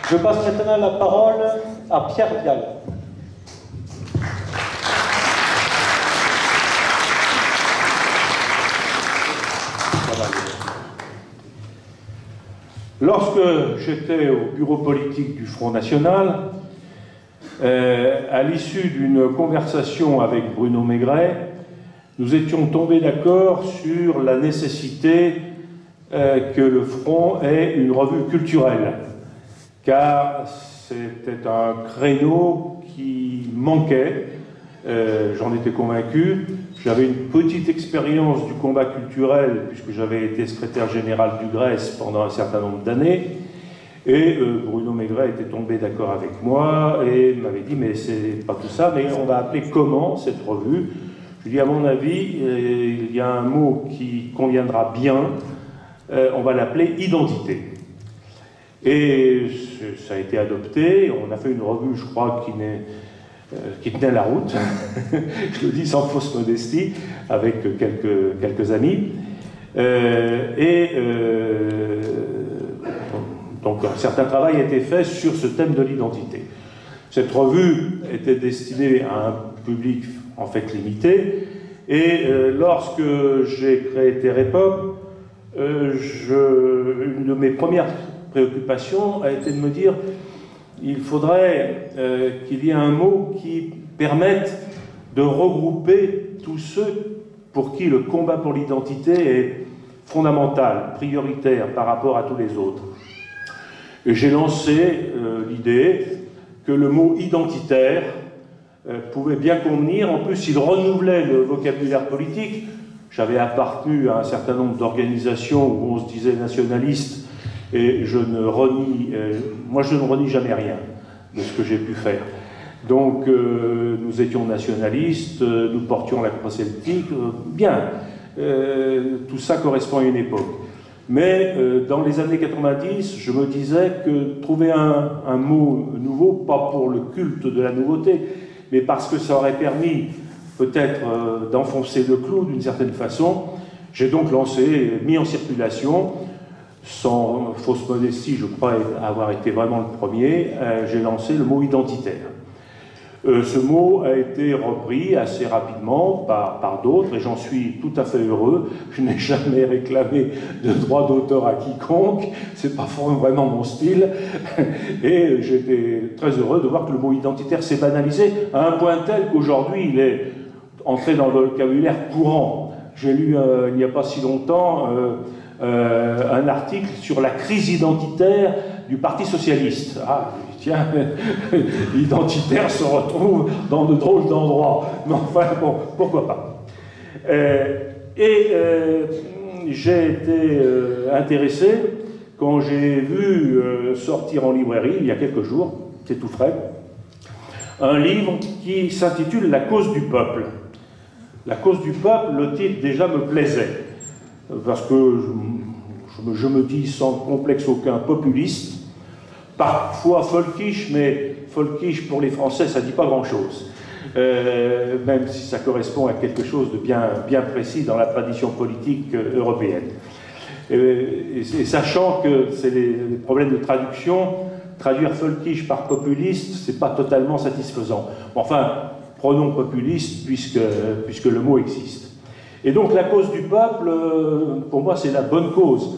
Je passe maintenant la parole à Pierre Vial. Lorsque j'étais au bureau politique du Front National, à l'issue d'une conversation avec Bruno Maigret, nous étions tombés d'accord sur la nécessité que le Front ait une revue culturelle, car c'était un créneau qui manquait, j'en étais convaincu. J'avais une petite expérience du combat culturel, puisque j'avais été secrétaire général du GRES pendant un certain nombre d'années, et Bruno Maigret était tombé d'accord avec moi, et m'avait dit, mais c'est pas tout ça, mais on va appeler comment cette revue? Je lui ai dit, à mon avis, il y a un mot qui conviendra bien, on va l'appeler identité. Et ça a été adopté, on a fait une revue, je crois, qui tenait la route, je le dis sans fausse modestie, avec quelques amis. Donc un certain travail a été fait sur ce thème de l'identité. Cette revue était destinée à un public en fait limité, et lorsque j'ai créé Terrepop, une de mes premières préoccupations a été de me dire il faudrait qu'il y ait un mot qui permette de regrouper tous ceux pour qui le combat pour l'identité est fondamental, prioritaire par rapport à tous les autres. Et j'ai lancé l'idée que le mot identitaire pouvait bien convenir. En plus, il renouvelait le vocabulaire politique. J'avais appartenu à un certain nombre d'organisations où on se disait nationaliste, et moi je ne renie jamais rien de ce que j'ai pu faire. Donc nous étions nationalistes, nous portions la croix celtique, bien, tout ça correspond à une époque. Mais dans les années 90, je me disais que trouver un mot nouveau, pas pour le culte de la nouveauté, mais parce que ça aurait permis peut-être d'enfoncer le clou d'une certaine façon, j'ai donc mis en circulation, sans fausse modestie, je crois avoir été vraiment le premier, j'ai lancé le mot identitaire. Ce mot a été repris assez rapidement par d'autres, et j'en suis tout à fait heureux. Je n'ai jamais réclamé de droit d'auteur à quiconque, c'est pas vraiment mon style, et j'étais très heureux de voir que le mot identitaire s'est banalisé à un point tel qu'aujourd'hui il est entré dans le vocabulaire courant. J'ai lu il n'y a pas si longtemps un article sur la crise identitaire du Parti socialiste. Ah, tiens, l'identitaire se retrouve dans de drôles d'endroits. Mais enfin, bon, pourquoi pas. J'ai été intéressé quand j'ai vu sortir en librairie, il y a quelques jours, c'est tout frais, un livre qui s'intitule « La cause du peuple ». La cause du peuple, le titre déjà me plaisait, parce que je me dis sans complexe aucun populiste, parfois folkish, mais folkish pour les Français ça ne dit pas grand-chose, même si ça correspond à quelque chose de bien précis dans la tradition politique européenne. Et sachant que c'est les problèmes de traduction, traduire folkish par populiste, c'est pas totalement satisfaisant. Enfin, prenons populiste puisque le mot existe. Et donc la cause du peuple, pour moi, c'est la bonne cause.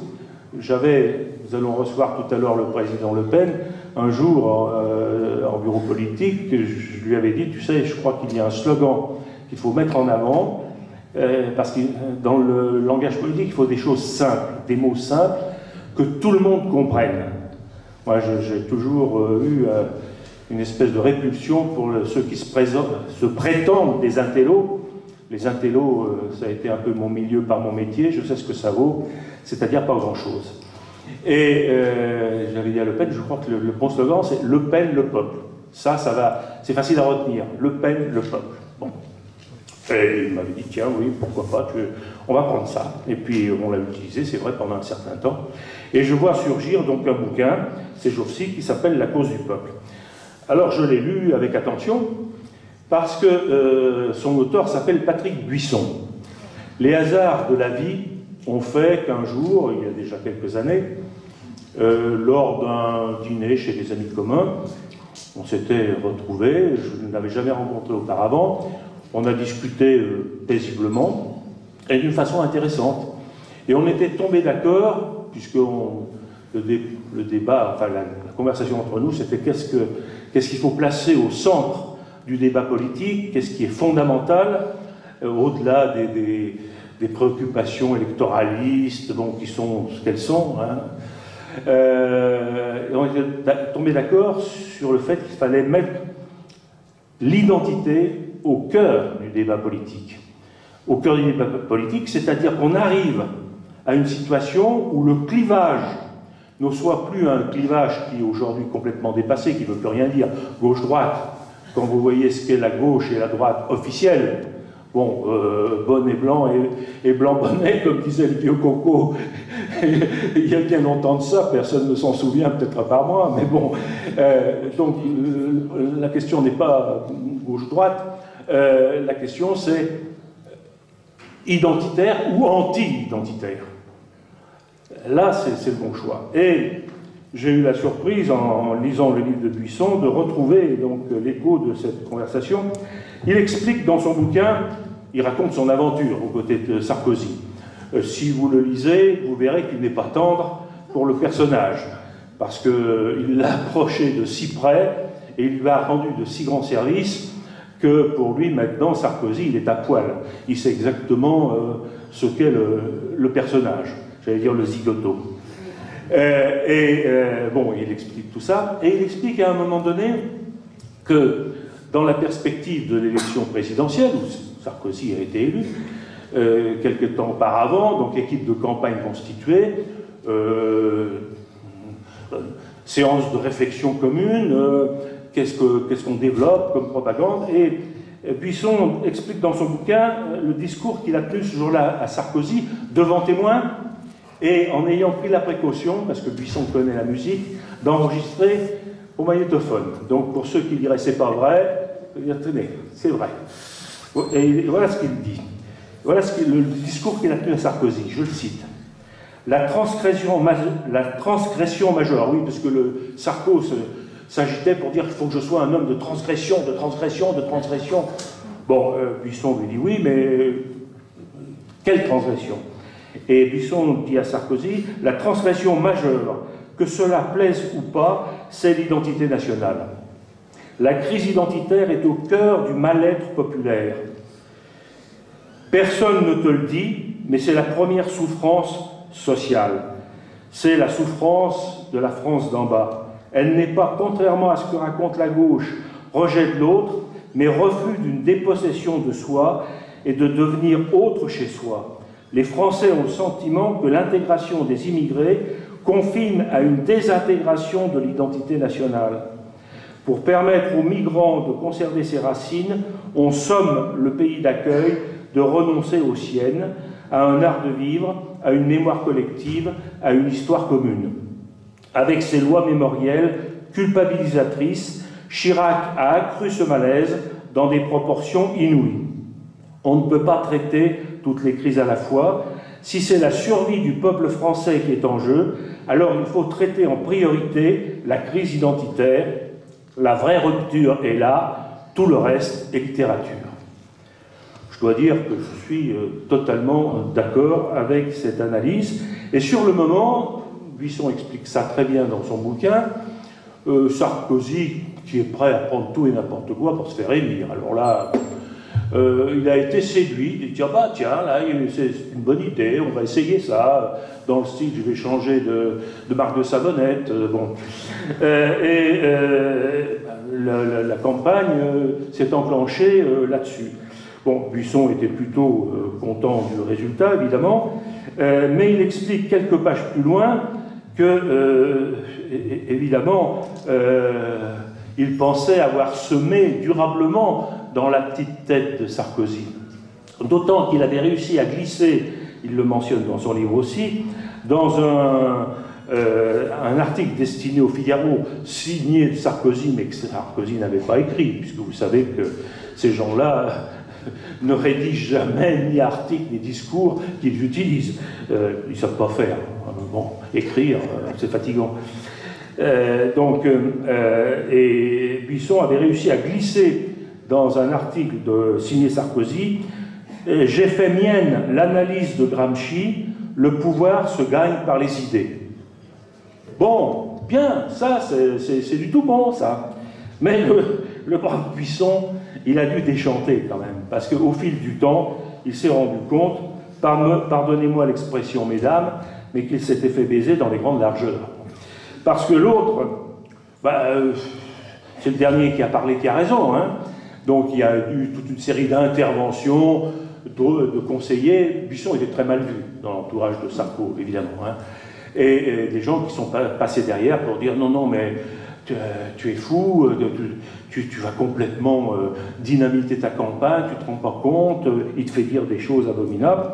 Nous allons recevoir tout à l'heure le président Le Pen, un jour en bureau politique, je lui avais dit, tu sais, je crois qu'il y a un slogan qu'il faut mettre en avant, parce que dans le langage politique, il faut des choses simples, des mots simples, que tout le monde comprenne. Moi, j'ai toujours eu une espèce de répulsion pour ceux qui se prétendent des intellos. Les intellos, ça a été un peu mon milieu par mon métier, je sais ce que ça vaut, c'est-à-dire pas grand-chose. Et j'avais dit à Le Pen, je crois que le bon slogan, c'est « Le Pen, le peuple ». Ça va, c'est facile à retenir, « Le Pen, le peuple ». Bon. Et il m'avait dit, tiens, oui, pourquoi pas, on va prendre ça. Et puis on l'a utilisé, c'est vrai, pendant un certain temps. Et je vois surgir donc un bouquin, ces jours-ci, qui s'appelle « La cause du peuple ». Alors je l'ai lu avec attention, parce que son auteur s'appelle Patrick Buisson. Les hasards de la vie ont fait qu'un jour, il y a déjà quelques années, lors d'un dîner chez des amis communs. On s'était retrouvés, je ne l'avais jamais rencontré auparavant. On a discuté paisiblement et d'une façon intéressante. Et on était tombé d'accord, puisque le débat, enfin la conversation entre nous, c'était qu'est-ce qu'il faut placer au centre du débat politique, qu'est-ce qui est fondamental, au-delà des préoccupations électoralistes, bon, qui sont ce qu'elles sont. Hein. On était tombé d'accord sur le fait qu'il fallait mettre l'identité au cœur du débat politique. Au cœur du débat politique, c'est-à-dire qu'on arrive à une situation où le clivage ne soit plus un clivage qui est aujourd'hui complètement dépassé, qui ne veut plus rien dire, gauche-droite, quand vous voyez ce qu'est la gauche et la droite officielle, bon, bonnet blanc et blanc bonnet, comme disait le vieux Coco, il y a bien longtemps de ça, personne ne s'en souvient, peut-être par moi, mais bon, donc la question n'est pas gauche-droite, la question c'est identitaire ou anti-identitaire. Là, c'est le bon choix. Et j'ai eu la surprise, en lisant le livre de Buisson, de retrouver donc l'écho de cette conversation. Il explique dans son bouquin, il raconte son aventure aux côtés de Sarkozy. Si vous le lisez, vous verrez qu'il n'est pas tendre pour le personnage, parce qu'il l'a approché de si près et il lui a rendu de si grands services que pour lui, maintenant, Sarkozy, il est à poil. Il sait exactement ce qu'est le personnage, j'allais dire le zigoto. Bon, il explique tout ça, et il explique à un moment donné que dans la perspective de l'élection présidentielle, où Sarkozy a été élu, quelque temps auparavant, donc équipe de campagne constituée, séance de réflexion commune, qu'est-ce qu'on développe comme propagande, et Buisson explique dans son bouquin le discours qu'il a tenu ce jour-là à Sarkozy, devant témoins, et en ayant pris la précaution, parce que Buisson connaît la musique, d'enregistrer au magnétophone. Donc pour ceux qui diraient c'est pas vrai, je vais dire tenez, c'est vrai. Et voilà ce qu'il dit. Voilà le discours qu'il a tenu à Sarkozy, je le cite. La transgression majeure, oui, parce que le Sarko s'agitait pour dire qu'il faut que je sois un homme de transgression. Bon, Buisson lui dit oui, mais quelle transgression? Et Buisson dit à Sarkozy, la transgression majeure, que cela plaise ou pas, c'est l'identité nationale. La crise identitaire est au cœur du mal-être populaire. Personne ne te le dit, mais c'est la première souffrance sociale. C'est la souffrance de la France d'en bas. Elle n'est pas, contrairement à ce que raconte la gauche, rejet de l'autre, mais refus d'une dépossession de soi et de devenir autre chez soi. Les Français ont le sentiment que l'intégration des immigrés confine à une désintégration de l'identité nationale. Pour permettre aux migrants de conserver ses racines, on somme le pays d'accueil de renoncer aux siennes, à un art de vivre, à une mémoire collective, à une histoire commune. Avec ses lois mémorielles culpabilisatrices, Chirac a accru ce malaise dans des proportions inouïes. On ne peut pas traiter toutes les crises à la fois. Si c'est la survie du peuple français qui est en jeu, alors il faut traiter en priorité la crise identitaire. La vraie rupture est là, tout le reste est littérature. Je dois dire que je suis totalement d'accord avec cette analyse. Et sur le moment, Buisson explique ça très bien dans son bouquin, Sarkozy, qui est prêt à prendre tout et n'importe quoi pour se faire élire. Alors là, il a été séduit, il dit, ah bah tiens, là, c'est une bonne idée, on va essayer ça. Dans le style, je vais changer de marque de savonnette. Bon. La campagne s'est enclenchée là-dessus. Bon, Buisson était plutôt content du résultat, évidemment, mais il explique quelques pages plus loin que, évidemment, il pensait avoir semé durablement dans la petite tête de Sarkozy. D'autant qu'il avait réussi à glisser, il le mentionne dans son livre aussi, dans un article destiné au Figaro, signé de Sarkozy, mais que Sarkozy n'avait pas écrit, puisque vous savez que ces gens-là ne rédigent jamais ni articles ni discours qu'ils utilisent. Ils ne savent pas faire. Bon, écrire, c'est fatigant. Et Buisson avait réussi à glisser dans un article signé Sarkozy « J'ai fait mienne l'analyse de Gramsci, le pouvoir se gagne par les idées ». Bon, bien, ça, c'est du tout bon, ça. Mais le brave Buisson, il a dû déchanter quand même, parce qu'au fil du temps, il s'est rendu compte, pardonnez-moi l'expression, mesdames, mais qu'il s'était fait baiser dans les grandes largeurs. Parce que l'autre, c'est le dernier qui a parlé qui a raison, hein. Donc il y a eu toute une série d'interventions, de conseillers. Buisson était très mal vu dans l'entourage de Sarko, évidemment, hein. Et des gens qui sont passés derrière pour dire non, mais tu es fou, tu vas complètement dynamiter ta campagne, tu ne te rends pas compte, il te fait dire des choses abominables.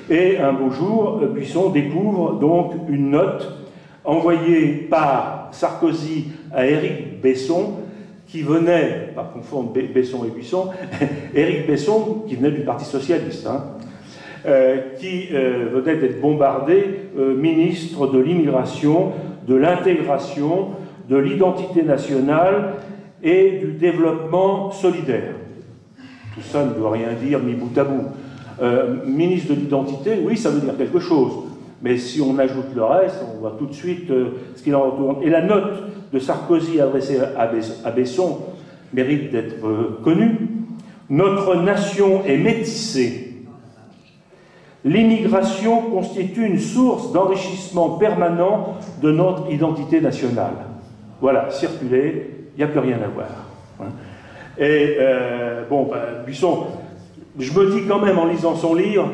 Et un beau jour, Buisson découvre donc une note envoyée par Sarkozy à Éric Besson, qui venait, pas confondre Besson et Buisson, Éric Besson, qui venait du Parti Socialiste, hein, qui venait d'être bombardé ministre de l'immigration, de l'intégration, de l'identité nationale et du développement solidaire. Tout ça ne doit rien dire mis bout à bout. Ministre de l'identité, oui, ça veut dire quelque chose. Mais si on ajoute le reste, on voit tout de suite ce qu'il en retourne. Et la note de Sarkozy adressée à Besson mérite d'être connue. Notre nation est métissée. L'immigration constitue une source d'enrichissement permanent de notre identité nationale. Voilà, circuler, il n'y a plus rien à voir. Et Buisson, je me dis quand même en lisant son livre,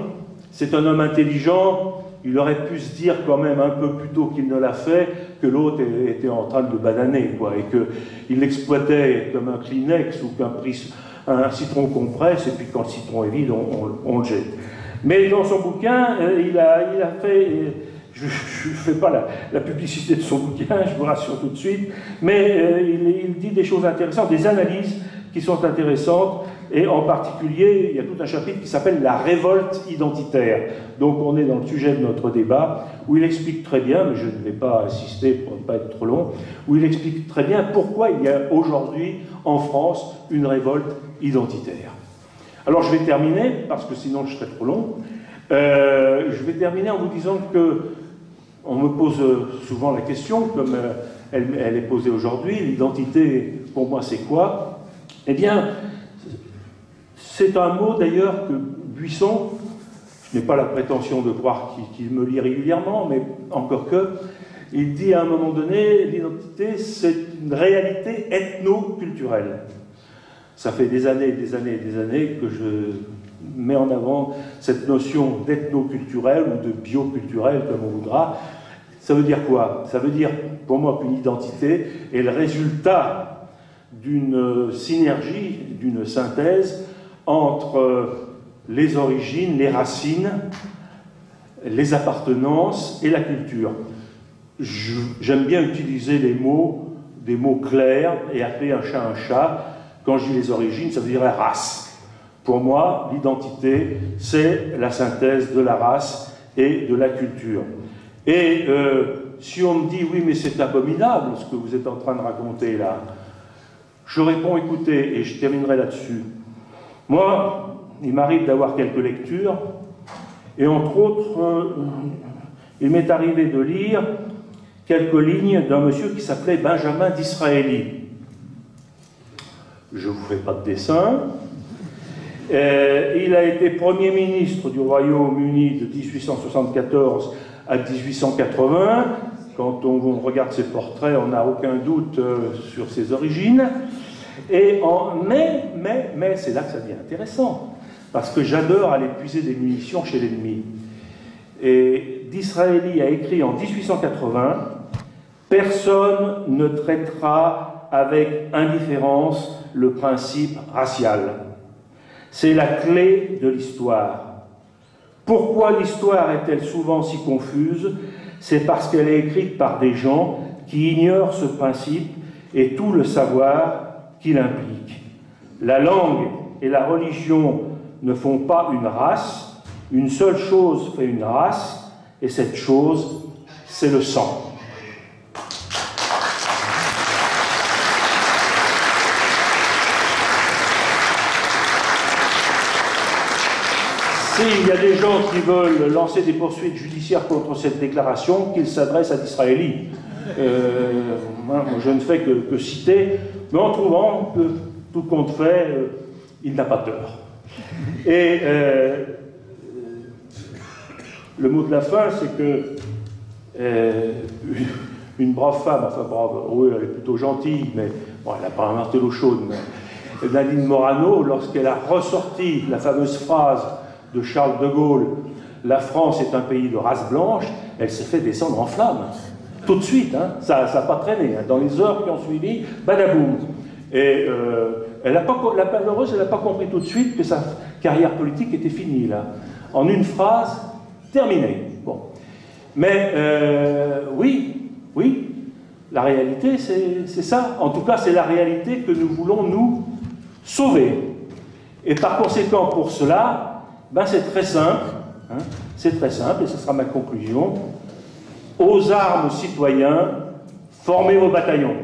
c'est un homme intelligent. Il aurait pu se dire quand même un peu plus tôt qu'il ne l'a fait que l'autre était en train de le bananer, quoi, et qu'il l'exploitait comme un Kleenex ou un citron qu'on presse, et puis quand le citron est vide, on le jette. Mais dans son bouquin, il a fait, je ne fais pas la publicité de son bouquin, je vous rassure tout de suite, mais il dit des choses intéressantes, des analyses qui sont intéressantes, et en particulier, il y a tout un chapitre qui s'appelle « La révolte identitaire ». Donc on est dans le sujet de notre débat, où il explique très bien, mais je ne vais pas insister pour ne pas être trop long, où il explique très bien pourquoi il y a aujourd'hui en France une révolte identitaire. Alors je vais terminer, parce que sinon je serai trop long, je vais terminer en vous disant que on me pose souvent la question, comme elle est posée aujourd'hui, l'identité pour moi c'est quoi? Eh bien, c'est un mot d'ailleurs que Buisson, je n'ai pas la prétention de croire qu'il me lit régulièrement, mais encore que, il dit à un moment donné, l'identité c'est une réalité ethno-culturelle. Ça fait des années et des années et des années que je mets en avant cette notion d'ethno-culturel ou de bio-culturel, comme on voudra. Ça veut dire quoi? Ça veut dire, pour moi, qu'une identité est le résultat d'une synergie, d'une synthèse entre les origines, les racines, les appartenances et la culture. J'aime bien utiliser des mots clairs et appeler un chat. Quand je dis les origines, ça veut dire la race. Pour moi, l'identité, c'est la synthèse de la race et de la culture. Et si on me dit, oui, mais c'est abominable ce que vous êtes en train de raconter là, je réponds, écoutez, et je terminerai là-dessus. Moi, il m'arrive d'avoir quelques lectures, et entre autres, il m'est arrivé de lire quelques lignes d'un monsieur qui s'appelait Benjamin Disraeli. Je ne vous fais pas de dessin. Il a été Premier ministre du Royaume-Uni de 1874 à 1880. Quand on regarde ses portraits, on n'a aucun doute sur ses origines. Mais c'est là que ça devient intéressant, parce que j'adore aller puiser des munitions chez l'ennemi. Et Disraeli a écrit en 1880 « Personne ne traitera avec indifférence le principe racial. C'est la clé de l'histoire. Pourquoi l'histoire est-elle souvent si confuse? C'est parce qu'elle est écrite par des gens qui ignorent ce principe et tout le savoir qu'il implique. La langue et la religion ne font pas une race, une seule chose fait une race, et cette chose, c'est le sang. S'il y a des gens qui veulent lancer des poursuites judiciaires contre cette déclaration, qu'ils s'adressent à d'Israélites. Moi, je ne fais que citer, mais en trouvant que tout compte fait, il n'a pas tort. Et le mot de la fin, c'est que une brave femme, enfin brave, oui, elle est plutôt gentille, mais bon, elle n'a pas un marteau chaude, mais Nadine Morano, lorsqu'elle a ressorti la fameuse phrase de Charles de Gaulle, « La France est un pays de race blanche », elle s'est fait descendre en flammes. Tout de suite, hein, ça n'a pas traîné. Hein. Dans les heures qui ont suivi, badaboum. Et la malheureuse, elle n'a pas compris tout de suite que sa carrière politique était finie, là. En une phrase, terminée. Bon. Mais oui, la réalité, c'est ça. En tout cas, c'est la réalité que nous voulons, nous, sauver. Et par conséquent, pour cela, ben, c'est très simple. Hein, c'est très simple, et ce sera ma conclusion. Aux armes, citoyens, formez vos bataillons.